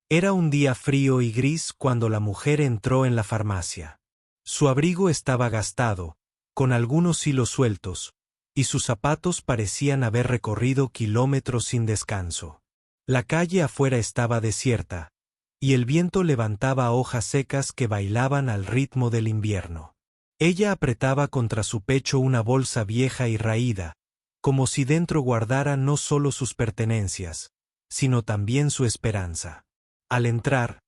Era un día frío y gris cuando la mujer entró en la farmacia. Su abrigo estaba gastado, con algunos hilos sueltos, y sus zapatos parecían haber recorrido kilómetros sin descanso. La calle afuera estaba desierta, y el viento levantaba hojas secas que bailaban al ritmo del invierno. Ella apretaba contra su pecho una bolsa vieja y raída, como si dentro guardara no solo sus pertenencias, sino también su esperanza. Al entrar,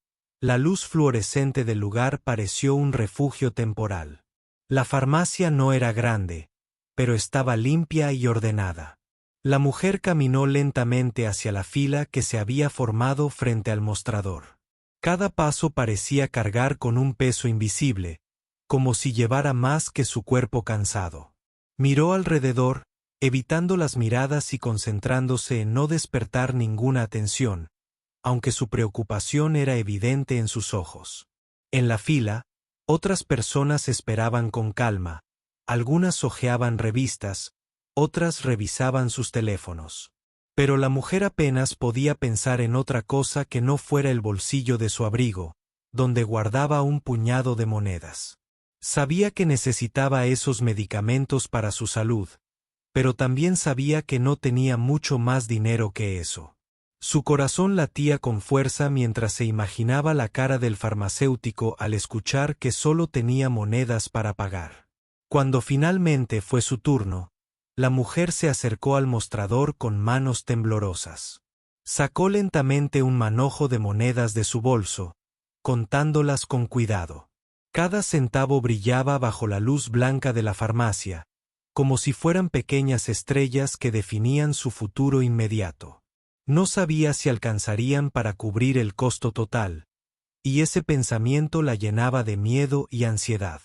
la luz fluorescente del lugar pareció un refugio temporal. La farmacia no era grande, pero estaba limpia y ordenada. La mujer caminó lentamente hacia la fila que se había formado frente al mostrador. Cada paso parecía cargar con un peso invisible, como si llevara más que su cuerpo cansado. Miró alrededor, evitando las miradas y concentrándose en no despertar ninguna atención, aunque su preocupación era evidente en sus ojos. En la fila, otras personas esperaban con calma, algunas hojeaban revistas, otras revisaban sus teléfonos. Pero la mujer apenas podía pensar en otra cosa que no fuera el bolsillo de su abrigo, donde guardaba un puñado de monedas. Sabía que necesitaba esos medicamentos para su salud, pero también sabía que no tenía mucho más dinero que eso. Su corazón latía con fuerza mientras se imaginaba la cara del farmacéutico al escuchar que solo tenía monedas para pagar. Cuando finalmente fue su turno, la mujer se acercó al mostrador con manos temblorosas. Sacó lentamente un manojo de monedas de su bolso, contándolas con cuidado. Cada centavo brillaba bajo la luz blanca de la farmacia, como si fueran pequeñas estrellas que definían su futuro inmediato. No sabía si alcanzarían para cubrir el costo total, y ese pensamiento la llenaba de miedo y ansiedad.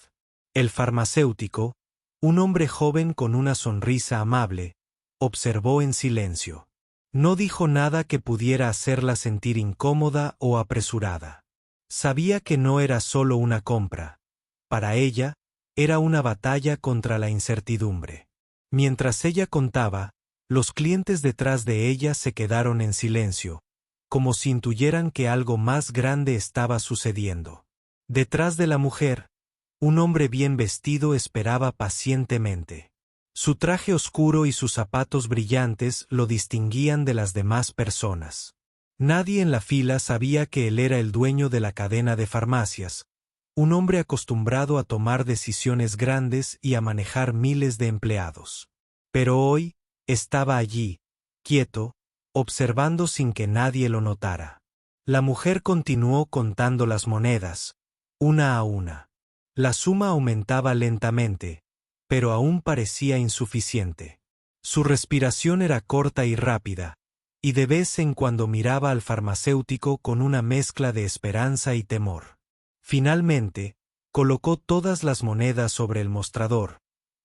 El farmacéutico, un hombre joven con una sonrisa amable, observó en silencio. No dijo nada que pudiera hacerla sentir incómoda o apresurada. Sabía que no era solo una compra. Para ella, era una batalla contra la incertidumbre. Mientras ella contaba, los clientes detrás de ella se quedaron en silencio, como si intuyeran que algo más grande estaba sucediendo. Detrás de la mujer, un hombre bien vestido esperaba pacientemente. Su traje oscuro y sus zapatos brillantes lo distinguían de las demás personas. Nadie en la fila sabía que él era el dueño de la cadena de farmacias, un hombre acostumbrado a tomar decisiones grandes y a manejar miles de empleados. Pero hoy, estaba allí, quieto, observando sin que nadie lo notara. La mujer continuó contando las monedas, una a una. La suma aumentaba lentamente, pero aún parecía insuficiente. Su respiración era corta y rápida, y de vez en cuando miraba al farmacéutico con una mezcla de esperanza y temor. Finalmente, colocó todas las monedas sobre el mostrador,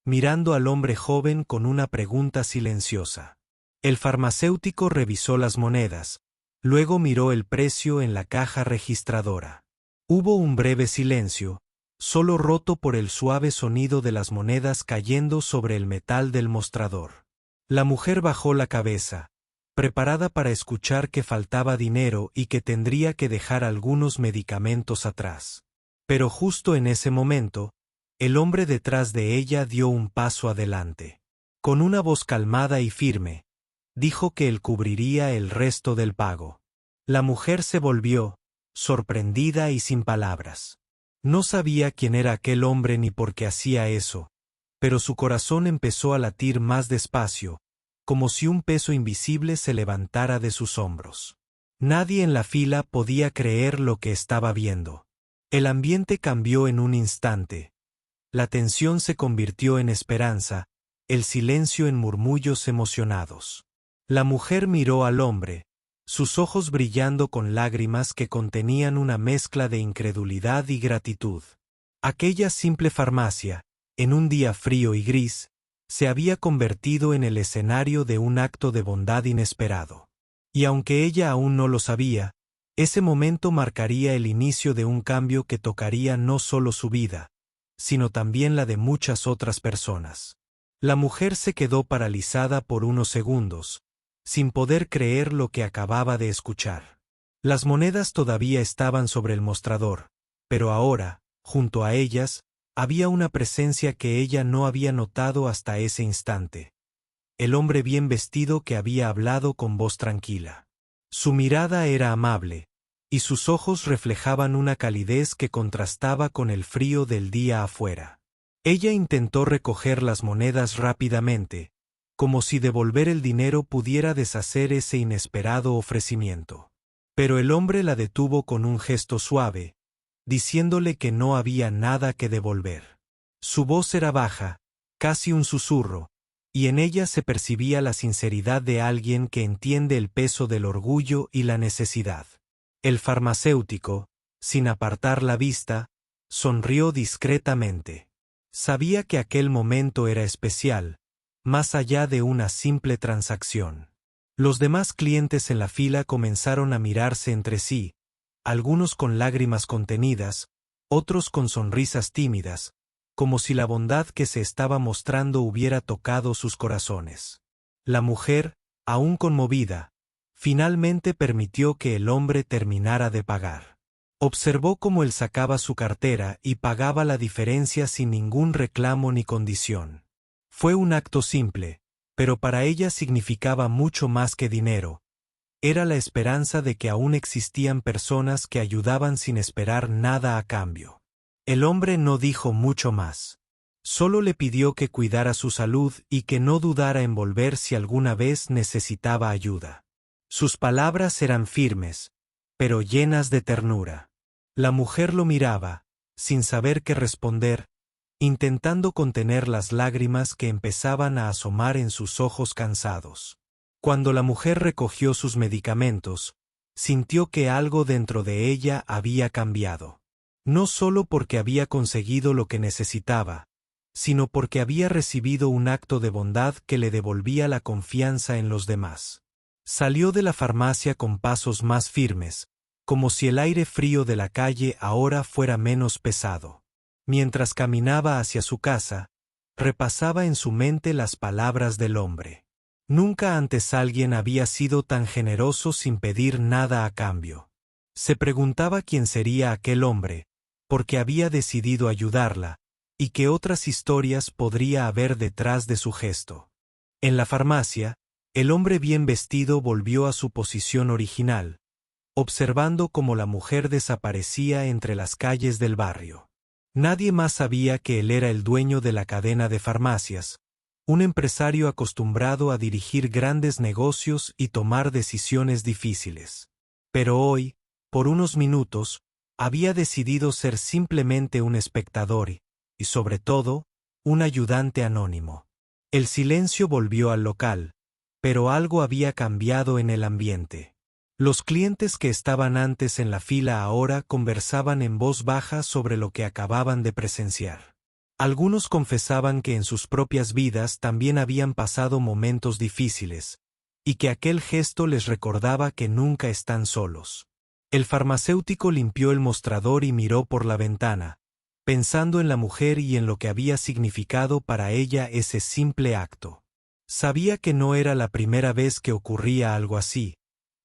mirando al hombre joven con una pregunta silenciosa. El farmacéutico revisó las monedas, luego miró el precio en la caja registradora. Hubo un breve silencio, solo roto por el suave sonido de las monedas cayendo sobre el metal del mostrador. La mujer bajó la cabeza, preparada para escuchar que faltaba dinero y que tendría que dejar algunos medicamentos atrás. Pero justo en ese momento, el hombre detrás de ella dio un paso adelante. Con una voz calmada y firme, dijo que él cubriría el resto del pago. La mujer se volvió, sorprendida y sin palabras. No sabía quién era aquel hombre ni por qué hacía eso, pero su corazón empezó a latir más despacio, como si un peso invisible se levantara de sus hombros. Nadie en la fila podía creer lo que estaba viendo. El ambiente cambió en un instante. La tensión se convirtió en esperanza, el silencio en murmullos emocionados. La mujer miró al hombre, sus ojos brillando con lágrimas que contenían una mezcla de incredulidad y gratitud. Aquella simple farmacia, en un día frío y gris, se había convertido en el escenario de un acto de bondad inesperado. Y aunque ella aún no lo sabía, ese momento marcaría el inicio de un cambio que tocaría no solo su vida, sino también la de muchas otras personas. La mujer se quedó paralizada por unos segundos, sin poder creer lo que acababa de escuchar. Las monedas todavía estaban sobre el mostrador, pero ahora, junto a ellas, había una presencia que ella no había notado hasta ese instante. El hombre bien vestido que había hablado con voz tranquila. Su mirada era amable, y sus ojos reflejaban una calidez que contrastaba con el frío del día afuera. Ella intentó recoger las monedas rápidamente, como si devolver el dinero pudiera deshacer ese inesperado ofrecimiento. Pero el hombre la detuvo con un gesto suave, diciéndole que no había nada que devolver. Su voz era baja, casi un susurro, y en ella se percibía la sinceridad de alguien que entiende el peso del orgullo y la necesidad. El farmacéutico, sin apartar la vista, sonrió discretamente. Sabía que aquel momento era especial, más allá de una simple transacción. Los demás clientes en la fila comenzaron a mirarse entre sí, algunos con lágrimas contenidas, otros con sonrisas tímidas, como si la bondad que se estaba mostrando hubiera tocado sus corazones. La mujer, aún conmovida, finalmente permitió que el hombre terminara de pagar. Observó cómo él sacaba su cartera y pagaba la diferencia sin ningún reclamo ni condición. Fue un acto simple, pero para ella significaba mucho más que dinero. Era la esperanza de que aún existían personas que ayudaban sin esperar nada a cambio. El hombre no dijo mucho más. Solo le pidió que cuidara su salud y que no dudara en volver si alguna vez necesitaba ayuda. Sus palabras eran firmes, pero llenas de ternura. La mujer lo miraba, sin saber qué responder, intentando contener las lágrimas que empezaban a asomar en sus ojos cansados. Cuando la mujer recogió sus medicamentos, sintió que algo dentro de ella había cambiado. No solo porque había conseguido lo que necesitaba, sino porque había recibido un acto de bondad que le devolvía la confianza en los demás. Salió de la farmacia con pasos más firmes, como si el aire frío de la calle ahora fuera menos pesado. Mientras caminaba hacia su casa, repasaba en su mente las palabras del hombre. Nunca antes alguien había sido tan generoso sin pedir nada a cambio. Se preguntaba quién sería aquel hombre, porque había decidido ayudarla, y qué otras historias podría haber detrás de su gesto. En la farmacia, el hombre bien vestido volvió a su posición original, observando cómo la mujer desaparecía entre las calles del barrio. Nadie más sabía que él era el dueño de la cadena de farmacias, un empresario acostumbrado a dirigir grandes negocios y tomar decisiones difíciles. Pero hoy, por unos minutos, había decidido ser simplemente un espectador y, sobre todo, un ayudante anónimo. El silencio volvió al local, pero algo había cambiado en el ambiente. Los clientes que estaban antes en la fila ahora conversaban en voz baja sobre lo que acababan de presenciar. Algunos confesaban que en sus propias vidas también habían pasado momentos difíciles, y que aquel gesto les recordaba que nunca están solos. El farmacéutico limpió el mostrador y miró por la ventana, pensando en la mujer y en lo que había significado para ella ese simple acto. Sabía que no era la primera vez que ocurría algo así,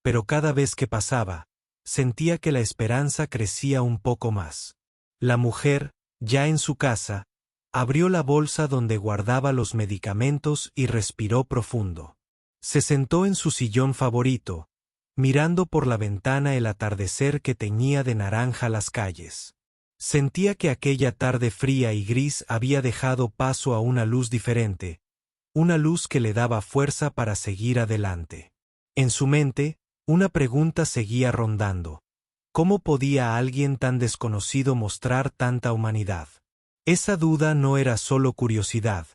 pero cada vez que pasaba, sentía que la esperanza crecía un poco más. La mujer, ya en su casa, abrió la bolsa donde guardaba los medicamentos y respiró profundo. Se sentó en su sillón favorito, mirando por la ventana el atardecer que teñía de naranja las calles. Sentía que aquella tarde fría y gris había dejado paso a una luz diferente, una luz que le daba fuerza para seguir adelante. En su mente, una pregunta seguía rondando. ¿Cómo podía alguien tan desconocido mostrar tanta humanidad? Esa duda no era solo curiosidad,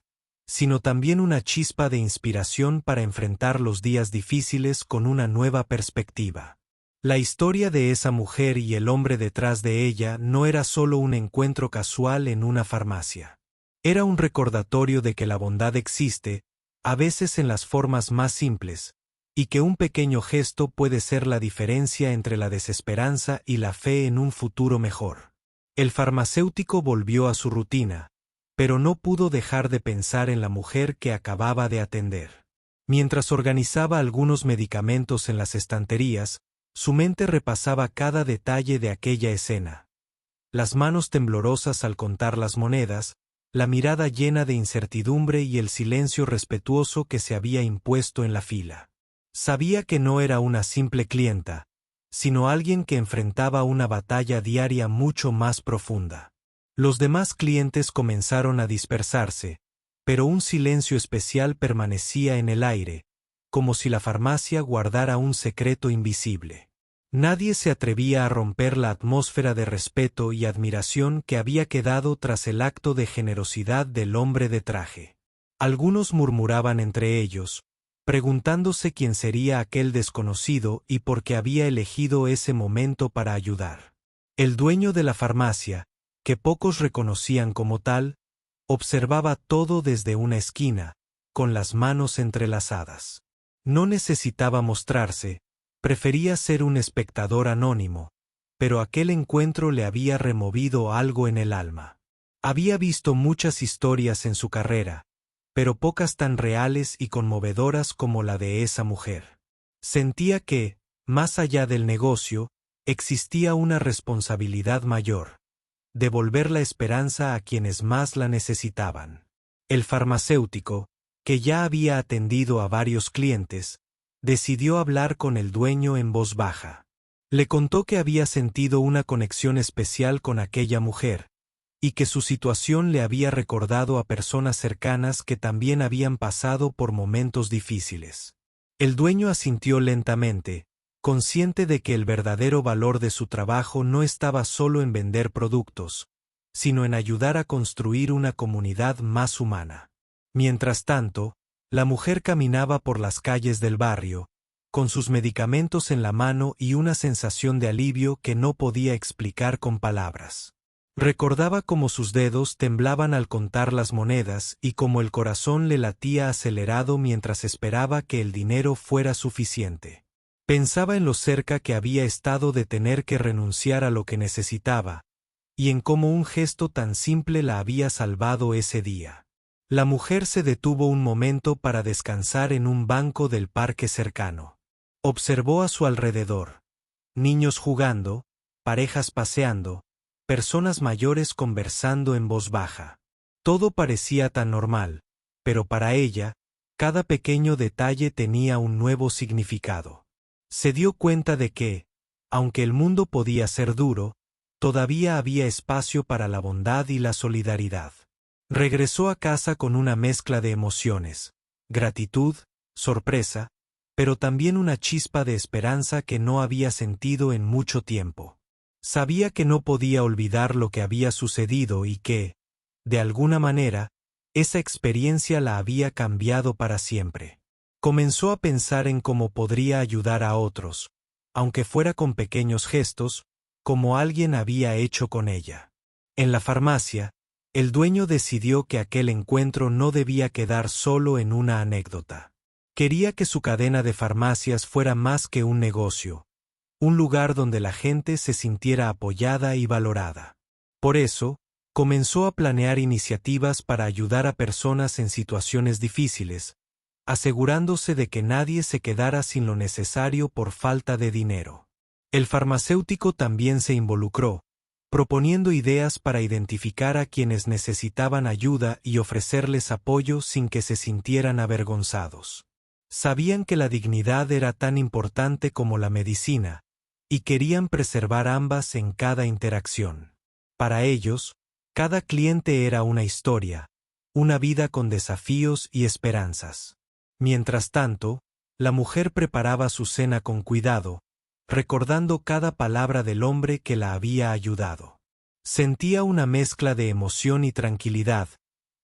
sino también una chispa de inspiración para enfrentar los días difíciles con una nueva perspectiva. La historia de esa mujer y el hombre detrás de ella no era solo un encuentro casual en una farmacia. Era un recordatorio de que la bondad existe, a veces en las formas más simples, y que un pequeño gesto puede ser la diferencia entre la desesperanza y la fe en un futuro mejor. El farmacéutico volvió a su rutina, pero no pudo dejar de pensar en la mujer que acababa de atender. Mientras organizaba algunos medicamentos en las estanterías, Su mente repasaba cada detalle de aquella escena. Las manos temblorosas al contar las monedas, la mirada llena de incertidumbre y el silencio respetuoso que se había impuesto en la fila. Sabía que no era una simple clienta, sino alguien que enfrentaba una batalla diaria mucho más profunda. Los demás clientes comenzaron a dispersarse, pero un silencio especial permanecía en el aire, como si la farmacia guardara un secreto invisible. Nadie se atrevía a romper la atmósfera de respeto y admiración que había quedado tras el acto de generosidad del hombre de traje. Algunos murmuraban entre ellos, preguntándose quién sería aquel desconocido y por qué había elegido ese momento para ayudar. El dueño de la farmacia, que pocos reconocían como tal, observaba todo desde una esquina, con las manos entrelazadas. No necesitaba mostrarse, prefería ser un espectador anónimo, pero aquel encuentro le había removido algo en el alma. Había visto muchas historias en su carrera, pero pocas tan reales y conmovedoras como la de esa mujer. Sentía que, más allá del negocio, existía una responsabilidad mayor: devolver la esperanza a quienes más la necesitaban. El farmacéutico, que ya había atendido a varios clientes, decidió hablar con el dueño en voz baja. Le contó que había sentido una conexión especial con aquella mujer, y que su situación le había recordado a personas cercanas que también habían pasado por momentos difíciles. El dueño asintió lentamente, consciente de que el verdadero valor de su trabajo no estaba solo en vender productos, sino en ayudar a construir una comunidad más humana. Mientras tanto, la mujer caminaba por las calles del barrio, con sus medicamentos en la mano y una sensación de alivio que no podía explicar con palabras. Recordaba cómo sus dedos temblaban al contar las monedas y cómo el corazón le latía acelerado mientras esperaba que el dinero fuera suficiente. Pensaba en lo cerca que había estado de tener que renunciar a lo que necesitaba, y en cómo un gesto tan simple la había salvado ese día. La mujer se detuvo un momento para descansar en un banco del parque cercano. Observó a su alrededor: niños jugando, parejas paseando, personas mayores conversando en voz baja. Todo parecía tan normal, pero para ella, cada pequeño detalle tenía un nuevo significado. Se dio cuenta de que, aunque el mundo podía ser duro, todavía había espacio para la bondad y la solidaridad. Regresó a casa con una mezcla de emociones: gratitud, sorpresa, pero también una chispa de esperanza que no había sentido en mucho tiempo. Sabía que no podía olvidar lo que había sucedido y que, de alguna manera, esa experiencia la había cambiado para siempre. Comenzó a pensar en cómo podría ayudar a otros, aunque fuera con pequeños gestos, como alguien había hecho con ella. En la farmacia, el dueño decidió que aquel encuentro no debía quedar solo en una anécdota. Quería que su cadena de farmacias fuera más que un negocio, un lugar donde la gente se sintiera apoyada y valorada. Por eso, comenzó a planear iniciativas para ayudar a personas en situaciones difíciles, asegurándose de que nadie se quedara sin lo necesario por falta de dinero. El farmacéutico también se involucró, proponiendo ideas para identificar a quienes necesitaban ayuda y ofrecerles apoyo sin que se sintieran avergonzados. Sabían que la dignidad era tan importante como la medicina, y querían preservar ambas en cada interacción. Para ellos, cada cliente era una historia, una vida con desafíos y esperanzas. Mientras tanto, la mujer preparaba su cena con cuidado, recordando cada palabra del hombre que la había ayudado. Sentía una mezcla de emoción y tranquilidad,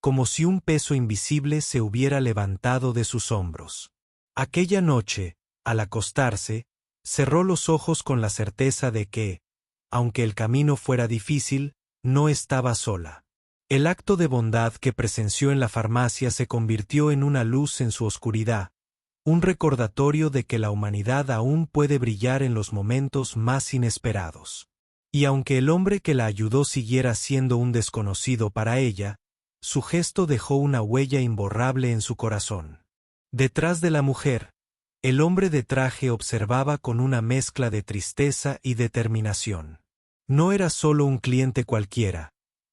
como si un peso invisible se hubiera levantado de sus hombros. Aquella noche, al acostarse, cerró los ojos con la certeza de que, aunque el camino fuera difícil, no estaba sola. El acto de bondad que presenció en la farmacia se convirtió en una luz en su oscuridad, un recordatorio de que la humanidad aún puede brillar en los momentos más inesperados. Y aunque el hombre que la ayudó siguiera siendo un desconocido para ella, su gesto dejó una huella imborrable en su corazón. Detrás de la mujer, El hombre de traje observaba con una mezcla de tristeza y determinación. No era solo un cliente cualquiera.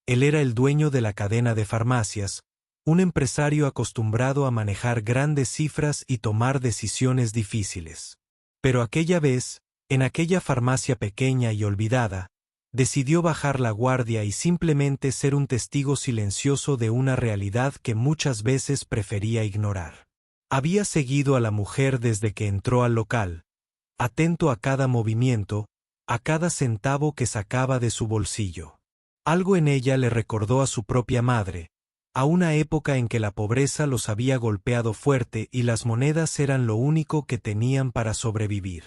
Él era el dueño de la cadena de farmacias, un empresario acostumbrado a manejar grandes cifras y tomar decisiones difíciles. Pero aquella vez, en aquella farmacia pequeña y olvidada, decidió bajar la guardia y simplemente ser un testigo silencioso de una realidad que muchas veces prefería ignorar. Había seguido a la mujer desde que entró al local, atento a cada movimiento, a cada centavo que sacaba de su bolsillo. Algo en ella le recordó a su propia madre, a una época en que la pobreza los había golpeado fuerte y las monedas eran lo único que tenían para sobrevivir.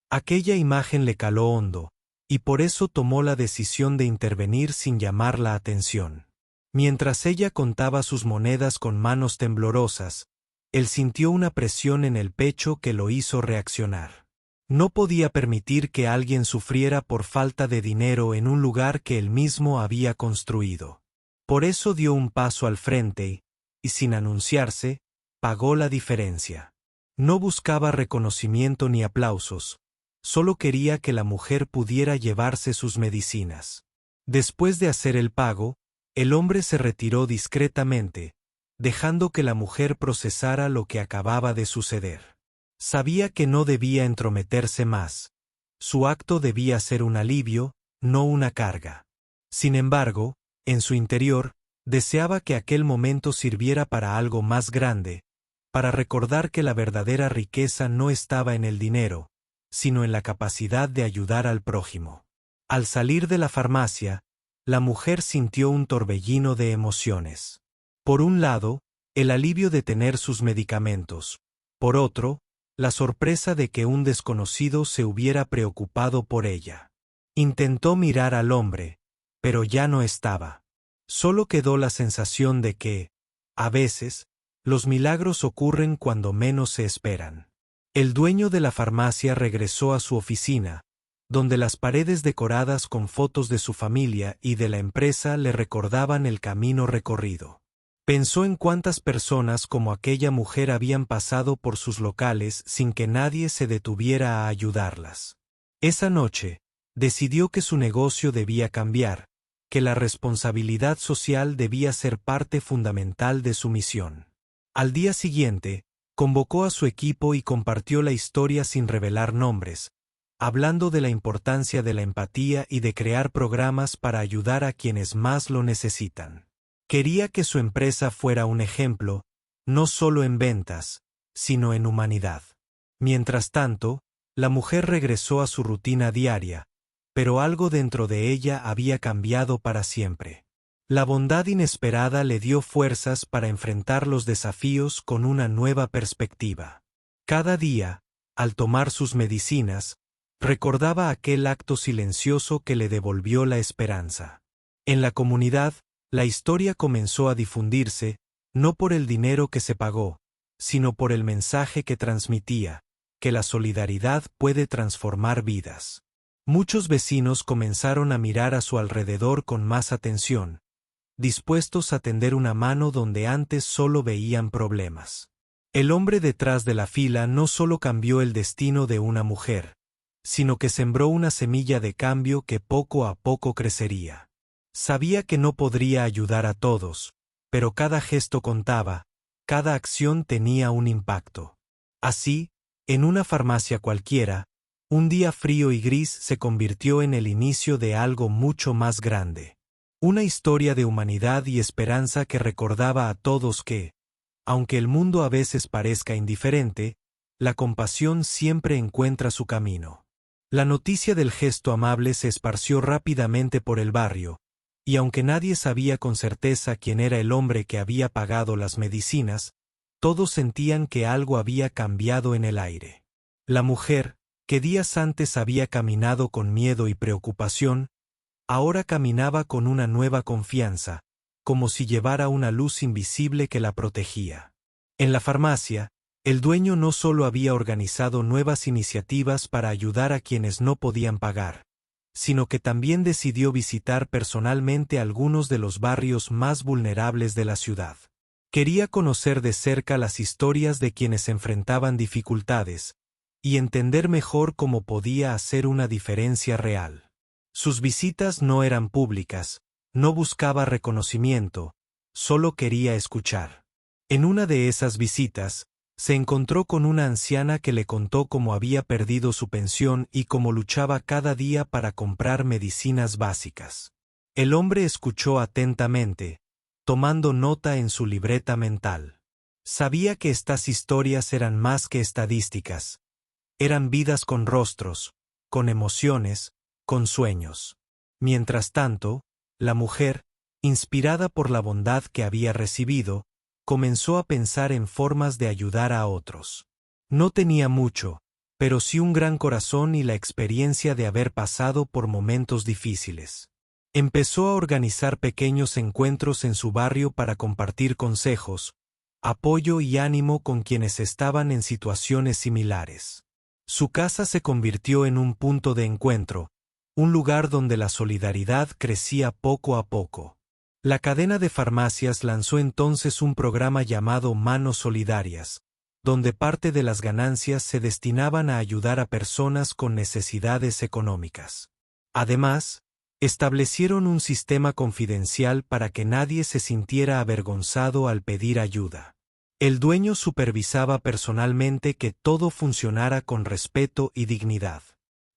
Aquella imagen le caló hondo, y por eso tomó la decisión de intervenir sin llamar la atención. Mientras ella contaba sus monedas con manos temblorosas, él sintió una presión en el pecho que lo hizo reaccionar. No podía permitir que alguien sufriera por falta de dinero en un lugar que él mismo había construido. Por eso dio un paso al frente y, sin anunciarse, pagó la diferencia. No buscaba reconocimiento ni aplausos, solo quería que la mujer pudiera llevarse sus medicinas. Después de hacer el pago, el hombre se retiró discretamente, dejando que la mujer procesara lo que acababa de suceder. Sabía que no debía entrometerse más. Su acto debía ser un alivio, no una carga. Sin embargo, en su interior, deseaba que aquel momento sirviera para algo más grande, para recordar que la verdadera riqueza no estaba en el dinero, sino en la capacidad de ayudar al prójimo. Al salir de la farmacia, la mujer sintió un torbellino de emociones. Por un lado, el alivio de tener sus medicamentos. Por otro, la sorpresa de que un desconocido se hubiera preocupado por ella. Intentó mirar al hombre, pero ya no estaba. Solo quedó la sensación de que, a veces, los milagros ocurren cuando menos se esperan. El dueño de la farmacia regresó a su oficina, donde las paredes decoradas con fotos de su familia y de la empresa le recordaban el camino recorrido. Pensó en cuántas personas como aquella mujer habían pasado por sus locales sin que nadie se detuviera a ayudarlas. Esa noche, decidió que su negocio debía cambiar, que la responsabilidad social debía ser parte fundamental de su misión. Al día siguiente, convocó a su equipo y compartió la historia sin revelar nombres, hablando de la importancia de la empatía y de crear programas para ayudar a quienes más lo necesitan. Quería que su empresa fuera un ejemplo, no solo en ventas, sino en humanidad. Mientras tanto, la mujer regresó a su rutina diaria, pero algo dentro de ella había cambiado para siempre. La bondad inesperada le dio fuerzas para enfrentar los desafíos con una nueva perspectiva. Cada día, al tomar sus medicinas, recordaba aquel acto silencioso que le devolvió la esperanza. En la comunidad, la historia comenzó a difundirse, no por el dinero que se pagó, sino por el mensaje que transmitía, que la solidaridad puede transformar vidas. Muchos vecinos comenzaron a mirar a su alrededor con más atención, dispuestos a tender una mano donde antes solo veían problemas. El hombre detrás de la fila no solo cambió el destino de una mujer, sino que sembró una semilla de cambio que poco a poco crecería. Sabía que no podría ayudar a todos, pero cada gesto contaba, cada acción tenía un impacto. Así, en una farmacia cualquiera, un día frío y gris se convirtió en el inicio de algo mucho más grande. Una historia de humanidad y esperanza que recordaba a todos que, aunque el mundo a veces parezca indiferente, la compasión siempre encuentra su camino. La noticia del gesto amable se esparció rápidamente por el barrio, y aunque nadie sabía con certeza quién era el hombre que había pagado las medicinas, todos sentían que algo había cambiado en el aire. La mujer, que días antes había caminado con miedo y preocupación, ahora caminaba con una nueva confianza, como si llevara una luz invisible que la protegía. En la farmacia, el dueño no solo había organizado nuevas iniciativas para ayudar a quienes no podían pagar, sino que también decidió visitar personalmente algunos de los barrios más vulnerables de la ciudad. Quería conocer de cerca las historias de quienes enfrentaban dificultades, y entender mejor cómo podía hacer una diferencia real. Sus visitas no eran públicas, no buscaba reconocimiento, solo quería escuchar. En una de esas visitas, se encontró con una anciana que le contó cómo había perdido su pensión y cómo luchaba cada día para comprar medicinas básicas. El hombre escuchó atentamente, tomando nota en su libreta mental. Sabía que estas historias eran más que estadísticas. Eran vidas con rostros, con emociones, con sueños. Mientras tanto, la mujer, inspirada por la bondad que había recibido, comenzó a pensar en formas de ayudar a otros. No tenía mucho, pero sí un gran corazón y la experiencia de haber pasado por momentos difíciles. Empezó a organizar pequeños encuentros en su barrio para compartir consejos, apoyo y ánimo con quienes estaban en situaciones similares. Su casa se convirtió en un punto de encuentro, un lugar donde la solidaridad crecía poco a poco. La cadena de farmacias lanzó entonces un programa llamado Manos Solidarias, donde parte de las ganancias se destinaban a ayudar a personas con necesidades económicas. Además, establecieron un sistema confidencial para que nadie se sintiera avergonzado al pedir ayuda. El dueño supervisaba personalmente que todo funcionara con respeto y dignidad.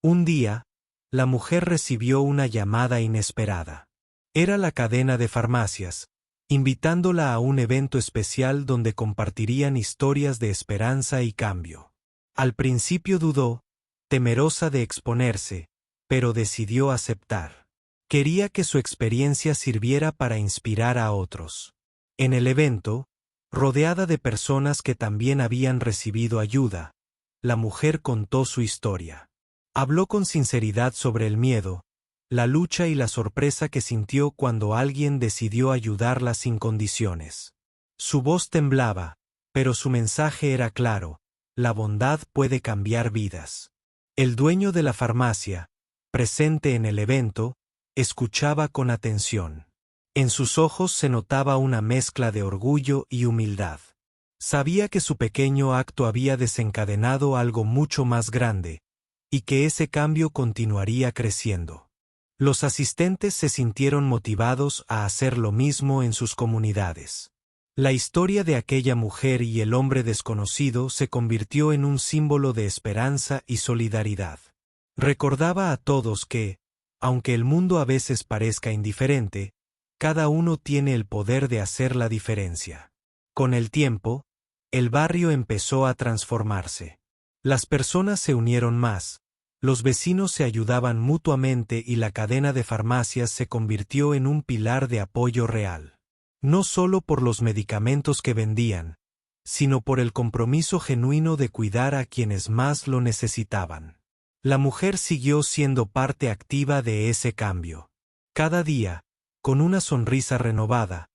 Un día, la mujer recibió una llamada inesperada. Era la cadena de farmacias, invitándola a un evento especial donde compartirían historias de esperanza y cambio. Al principio dudó, temerosa de exponerse, pero decidió aceptar. Quería que su experiencia sirviera para inspirar a otros. En el evento, rodeada de personas que también habían recibido ayuda, la mujer contó su historia. Habló con sinceridad sobre el miedo, la lucha y la sorpresa que sintió cuando alguien decidió ayudarla sin condiciones. Su voz temblaba, pero su mensaje era claro: la bondad puede cambiar vidas. El dueño de la farmacia, presente en el evento, escuchaba con atención. En sus ojos se notaba una mezcla de orgullo y humildad. Sabía que su pequeño acto había desencadenado algo mucho más grande, y que ese cambio continuaría creciendo. Los asistentes se sintieron motivados a hacer lo mismo en sus comunidades. La historia de aquella mujer y el hombre desconocido se convirtió en un símbolo de esperanza y solidaridad. Recordaba a todos que, aunque el mundo a veces parezca indiferente, cada uno tiene el poder de hacer la diferencia. Con el tiempo, el barrio empezó a transformarse. Las personas se unieron más, los vecinos se ayudaban mutuamente y la cadena de farmacias se convirtió en un pilar de apoyo real. No solo por los medicamentos que vendían, sino por el compromiso genuino de cuidar a quienes más lo necesitaban. La mujer siguió siendo parte activa de ese cambio. Cada día, con una sonrisa renovada,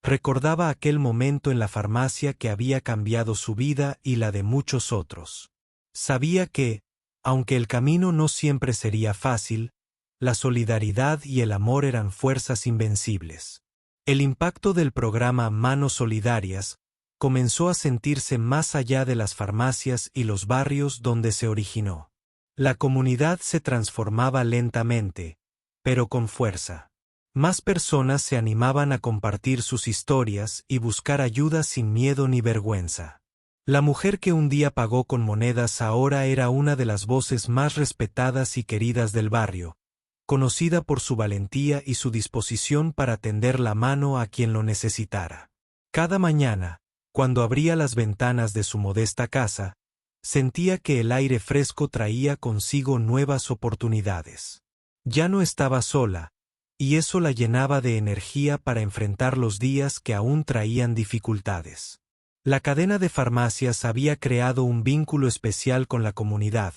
recordaba aquel momento en la farmacia que había cambiado su vida y la de muchos otros. Sabía que, aunque el camino no siempre sería fácil, la solidaridad y el amor eran fuerzas invencibles. El impacto del programa Manos Solidarias comenzó a sentirse más allá de las farmacias y los barrios donde se originó. La comunidad se transformaba lentamente, pero con fuerza. Más personas se animaban a compartir sus historias y buscar ayuda sin miedo ni vergüenza. La mujer que un día pagó con monedas ahora era una de las voces más respetadas y queridas del barrio, conocida por su valentía y su disposición para tender la mano a quien lo necesitara. Cada mañana, cuando abría las ventanas de su modesta casa, sentía que el aire fresco traía consigo nuevas oportunidades. Ya no estaba sola, y eso la llenaba de energía para enfrentar los días que aún traían dificultades. La cadena de farmacias había creado un vínculo especial con la comunidad,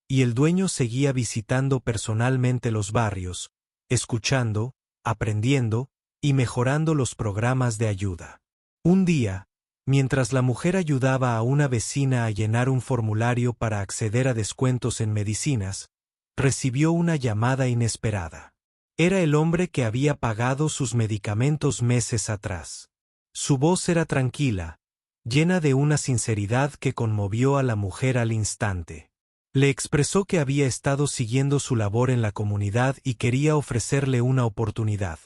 y el dueño seguía visitando personalmente los barrios, escuchando, aprendiendo y mejorando los programas de ayuda. Un día, mientras la mujer ayudaba a una vecina a llenar un formulario para acceder a descuentos en medicinas, recibió una llamada inesperada. Era el hombre que había pagado sus medicamentos meses atrás. Su voz era tranquila, llena de una sinceridad que conmovió a la mujer al instante. Le expresó que había estado siguiendo su labor en la comunidad y quería ofrecerle una oportunidad,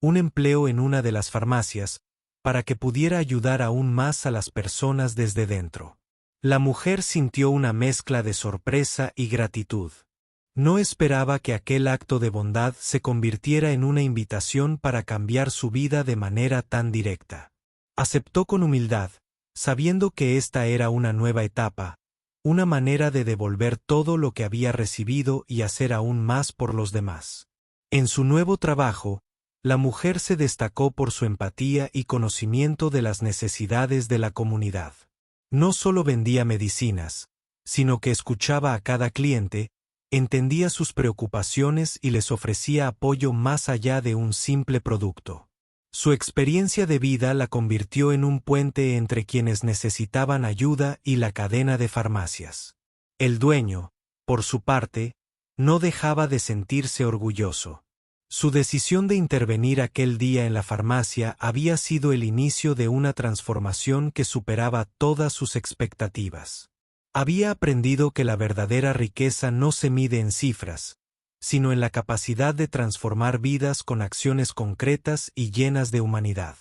un empleo en una de las farmacias, para que pudiera ayudar aún más a las personas desde dentro. La mujer sintió una mezcla de sorpresa y gratitud. No esperaba que aquel acto de bondad se convirtiera en una invitación para cambiar su vida de manera tan directa. Aceptó con humildad, sabiendo que esta era una nueva etapa, una manera de devolver todo lo que había recibido y hacer aún más por los demás. En su nuevo trabajo, la mujer se destacó por su empatía y conocimiento de las necesidades de la comunidad. No solo vendía medicinas, sino que escuchaba a cada cliente, entendía sus preocupaciones y les ofrecía apoyo más allá de un simple producto. Su experiencia de vida la convirtió en un puente entre quienes necesitaban ayuda y la cadena de farmacias. El dueño, por su parte, no dejaba de sentirse orgulloso. Su decisión de intervenir aquel día en la farmacia había sido el inicio de una transformación que superaba todas sus expectativas. Había aprendido que la verdadera riqueza no se mide en cifras, sino en la capacidad de transformar vidas con acciones concretas y llenas de humanidad.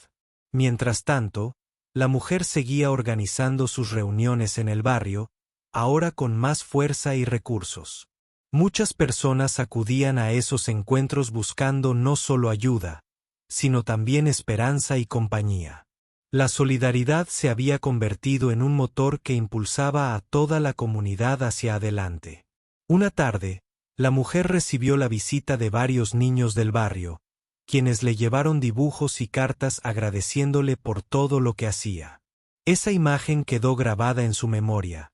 Mientras tanto, la mujer seguía organizando sus reuniones en el barrio, ahora con más fuerza y recursos. Muchas personas acudían a esos encuentros buscando no solo ayuda, sino también esperanza y compañía. La solidaridad se había convertido en un motor que impulsaba a toda la comunidad hacia adelante. Una tarde, la mujer recibió la visita de varios niños del barrio, quienes le llevaron dibujos y cartas agradeciéndole por todo lo que hacía. Esa imagen quedó grabada en su memoria.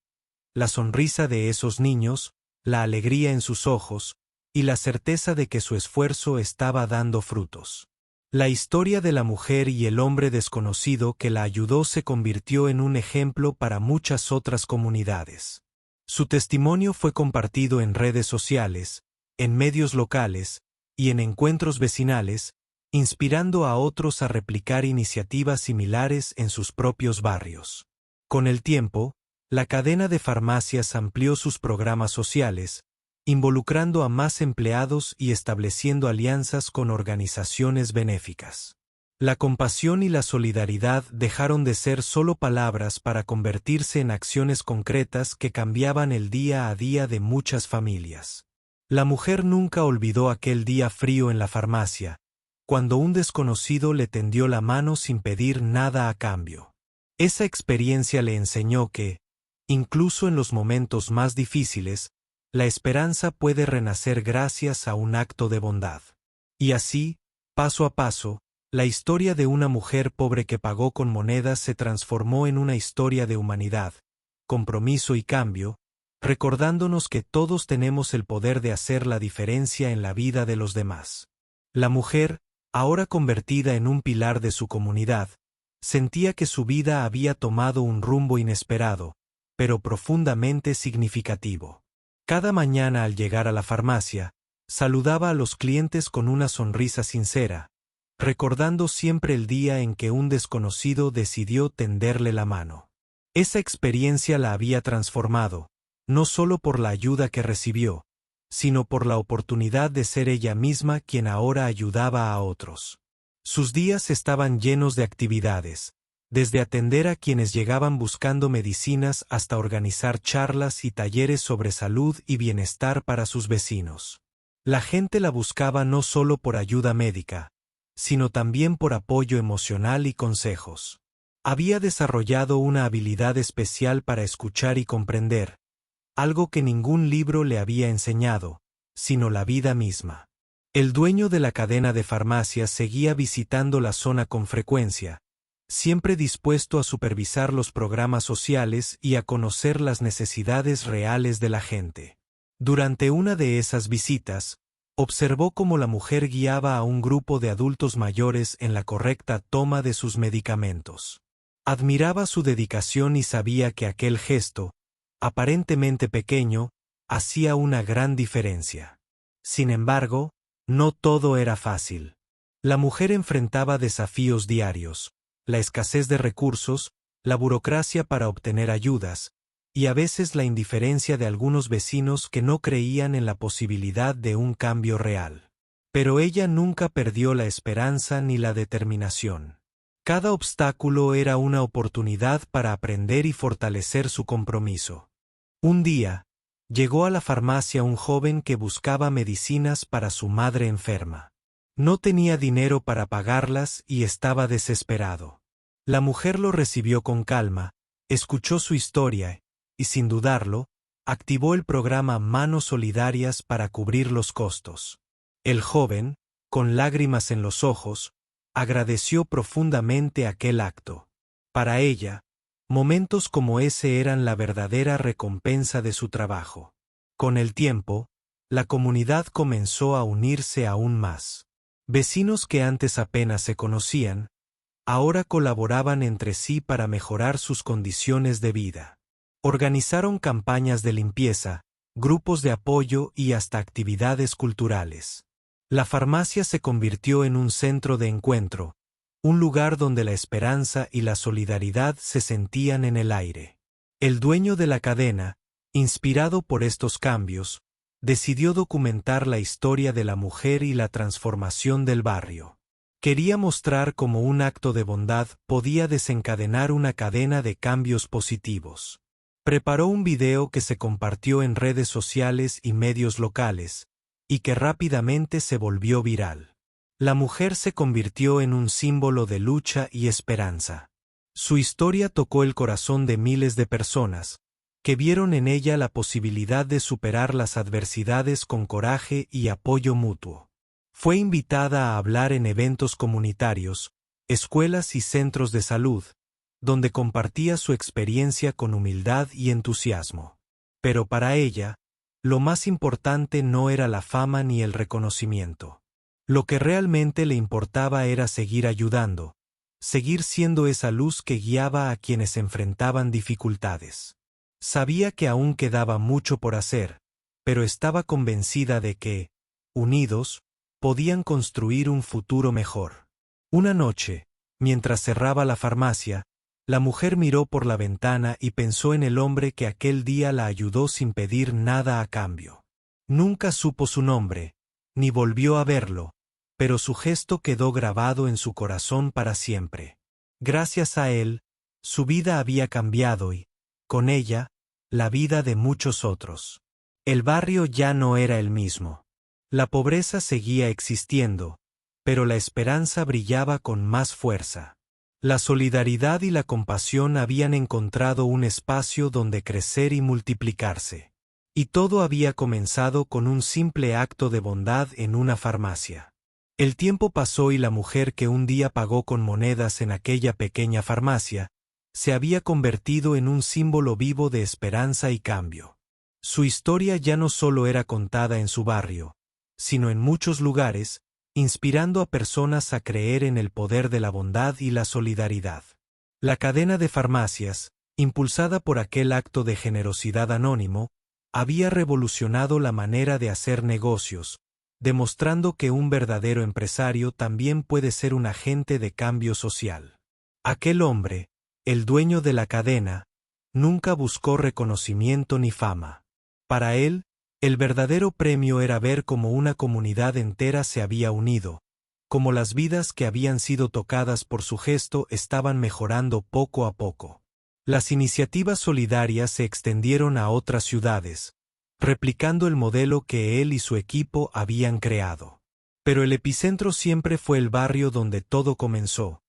La sonrisa de esos niños, la alegría en sus ojos, y la certeza de que su esfuerzo estaba dando frutos. La historia de la mujer y el hombre desconocido que la ayudó se convirtió en un ejemplo para muchas otras comunidades. Su testimonio fue compartido en redes sociales, en medios locales y en encuentros vecinales, inspirando a otros a replicar iniciativas similares en sus propios barrios. Con el tiempo, la cadena de farmacias amplió sus programas sociales, involucrando a más empleados y estableciendo alianzas con organizaciones benéficas. La compasión y la solidaridad dejaron de ser solo palabras para convertirse en acciones concretas que cambiaban el día a día de muchas familias. La mujer nunca olvidó aquel día frío en la farmacia, cuando un desconocido le tendió la mano sin pedir nada a cambio. Esa experiencia le enseñó que, incluso en los momentos más difíciles, la esperanza puede renacer gracias a un acto de bondad. Y así, paso a paso, la historia de una mujer pobre que pagó con monedas se transformó en una historia de humanidad, compromiso y cambio, recordándonos que todos tenemos el poder de hacer la diferencia en la vida de los demás. La mujer, ahora convertida en un pilar de su comunidad, sentía que su vida había tomado un rumbo inesperado, pero profundamente significativo. Cada mañana al llegar a la farmacia, saludaba a los clientes con una sonrisa sincera, recordando siempre el día en que un desconocido decidió tenderle la mano. Esa experiencia la había transformado, no solo por la ayuda que recibió, sino por la oportunidad de ser ella misma quien ahora ayudaba a otros. Sus días estaban llenos de actividades, desde atender a quienes llegaban buscando medicinas hasta organizar charlas y talleres sobre salud y bienestar para sus vecinos. La gente la buscaba no solo por ayuda médica, sino también por apoyo emocional y consejos. Había desarrollado una habilidad especial para escuchar y comprender, algo que ningún libro le había enseñado, sino la vida misma. El dueño de la cadena de farmacias seguía visitando la zona con frecuencia, siempre dispuesto a supervisar los programas sociales y a conocer las necesidades reales de la gente. Durante una de esas visitas, observó cómo la mujer guiaba a un grupo de adultos mayores en la correcta toma de sus medicamentos. Admiraba su dedicación y sabía que aquel gesto, aparentemente pequeño, hacía una gran diferencia. Sin embargo, no todo era fácil. La mujer enfrentaba desafíos diarios: la escasez de recursos, la burocracia para obtener ayudas, y a veces la indiferencia de algunos vecinos que no creían en la posibilidad de un cambio real. Pero ella nunca perdió la esperanza ni la determinación. Cada obstáculo era una oportunidad para aprender y fortalecer su compromiso. Un día, llegó a la farmacia un joven que buscaba medicinas para su madre enferma. No tenía dinero para pagarlas y estaba desesperado. La mujer lo recibió con calma, escuchó su historia y, sin dudarlo, activó el programa Manos Solidarias para cubrir los costos. El joven, con lágrimas en los ojos, agradeció profundamente aquel acto. Para ella, momentos como ese eran la verdadera recompensa de su trabajo. Con el tiempo, la comunidad comenzó a unirse aún más. Vecinos que antes apenas se conocían, ahora colaboraban entre sí para mejorar sus condiciones de vida. Organizaron campañas de limpieza, grupos de apoyo y hasta actividades culturales. La farmacia se convirtió en un centro de encuentro, un lugar donde la esperanza y la solidaridad se sentían en el aire. El dueño de la cadena, inspirado por estos cambios, decidió documentar la historia de la mujer y la transformación del barrio. Quería mostrar cómo un acto de bondad podía desencadenar una cadena de cambios positivos. Preparó un video que se compartió en redes sociales y medios locales, y que rápidamente se volvió viral. La mujer se convirtió en un símbolo de lucha y esperanza. Su historia tocó el corazón de miles de personas, que vieron en ella la posibilidad de superar las adversidades con coraje y apoyo mutuo. Fue invitada a hablar en eventos comunitarios, escuelas y centros de salud, donde compartía su experiencia con humildad y entusiasmo. Pero para ella, lo más importante no era la fama ni el reconocimiento. Lo que realmente le importaba era seguir ayudando, seguir siendo esa luz que guiaba a quienes enfrentaban dificultades. Sabía que aún quedaba mucho por hacer, pero estaba convencida de que, unidos, podían construir un futuro mejor. Una noche, mientras cerraba la farmacia, la mujer miró por la ventana y pensó en el hombre que aquel día la ayudó sin pedir nada a cambio. Nunca supo su nombre, ni volvió a verlo, pero su gesto quedó grabado en su corazón para siempre. Gracias a él, su vida había cambiado y, con ella, la vida de muchos otros. El barrio ya no era el mismo. La pobreza seguía existiendo, pero la esperanza brillaba con más fuerza. La solidaridad y la compasión habían encontrado un espacio donde crecer y multiplicarse. Y todo había comenzado con un simple acto de bondad en una farmacia. El tiempo pasó y la mujer que un día pagó con monedas en aquella pequeña farmacia, se había convertido en un símbolo vivo de esperanza y cambio. Su historia ya no solo era contada en su barrio, sino en muchos lugares, inspirando a personas a creer en el poder de la bondad y la solidaridad. La cadena de farmacias, impulsada por aquel acto de generosidad anónimo, había revolucionado la manera de hacer negocios, demostrando que un verdadero empresario también puede ser un agente de cambio social. Aquel hombre, el dueño de la cadena, nunca buscó reconocimiento ni fama. Para él, el verdadero premio era ver cómo una comunidad entera se había unido, cómo las vidas que habían sido tocadas por su gesto estaban mejorando poco a poco. Las iniciativas solidarias se extendieron a otras ciudades, replicando el modelo que él y su equipo habían creado. Pero el epicentro siempre fue el barrio donde todo comenzó,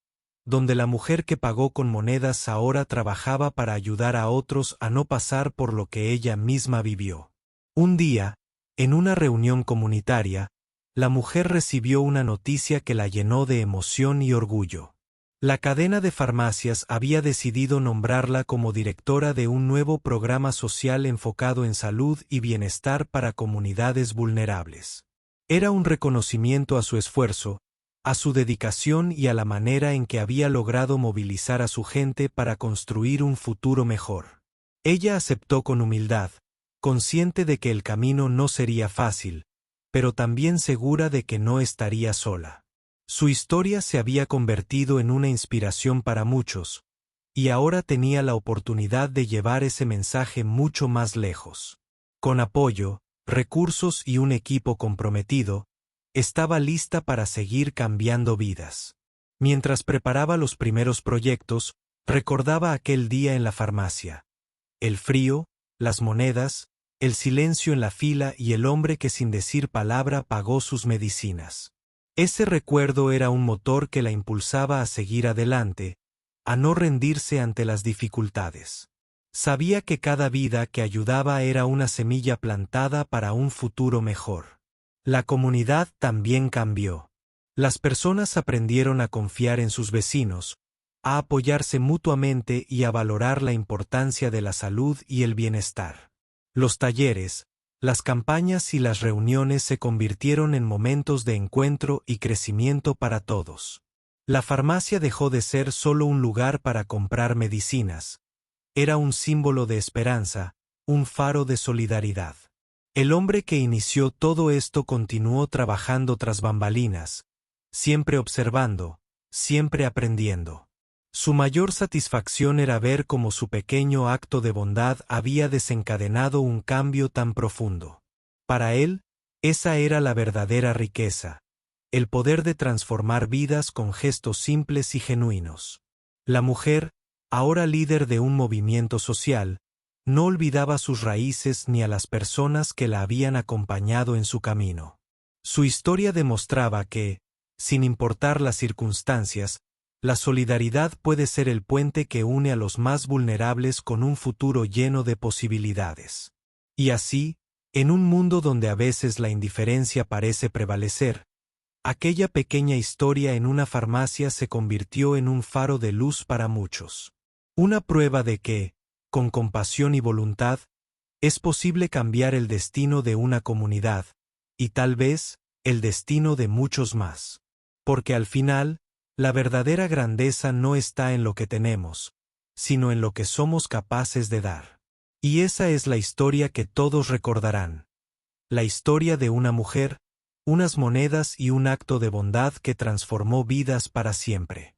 donde la mujer que pagó con monedas ahora trabajaba para ayudar a otros a no pasar por lo que ella misma vivió. Un día, en una reunión comunitaria, la mujer recibió una noticia que la llenó de emoción y orgullo. La cadena de farmacias había decidido nombrarla como directora de un nuevo programa social enfocado en salud y bienestar para comunidades vulnerables. Era un reconocimiento a su esfuerzo, a su dedicación y a la manera en que había logrado movilizar a su gente para construir un futuro mejor. Ella aceptó con humildad, consciente de que el camino no sería fácil, pero también segura de que no estaría sola. Su historia se había convertido en una inspiración para muchos, y ahora tenía la oportunidad de llevar ese mensaje mucho más lejos. Con apoyo, recursos y un equipo comprometido, estaba lista para seguir cambiando vidas. Mientras preparaba los primeros proyectos, recordaba aquel día en la farmacia. El frío, las monedas, el silencio en la fila y el hombre que sin decir palabra pagó sus medicinas. Ese recuerdo era un motor que la impulsaba a seguir adelante, a no rendirse ante las dificultades. Sabía que cada vida que ayudaba era una semilla plantada para un futuro mejor. La comunidad también cambió. Las personas aprendieron a confiar en sus vecinos, a apoyarse mutuamente y a valorar la importancia de la salud y el bienestar. Los talleres, las campañas y las reuniones se convirtieron en momentos de encuentro y crecimiento para todos. La farmacia dejó de ser solo un lugar para comprar medicinas. Era un símbolo de esperanza, un faro de solidaridad. El hombre que inició todo esto continuó trabajando tras bambalinas, siempre observando, siempre aprendiendo. Su mayor satisfacción era ver cómo su pequeño acto de bondad había desencadenado un cambio tan profundo. Para él, esa era la verdadera riqueza, el poder de transformar vidas con gestos simples y genuinos. La mujer, ahora líder de un movimiento social, no olvidaba sus raíces ni a las personas que la habían acompañado en su camino. Su historia demostraba que, sin importar las circunstancias, la solidaridad puede ser el puente que une a los más vulnerables con un futuro lleno de posibilidades. Y así, en un mundo donde a veces la indiferencia parece prevalecer, aquella pequeña historia en una farmacia se convirtió en un faro de luz para muchos. Una prueba de que, con compasión y voluntad, es posible cambiar el destino de una comunidad, y tal vez, el destino de muchos más. Porque al final, la verdadera grandeza no está en lo que tenemos, sino en lo que somos capaces de dar. Y esa es la historia que todos recordarán. La historia de una mujer, unas monedas y un acto de bondad que transformó vidas para siempre.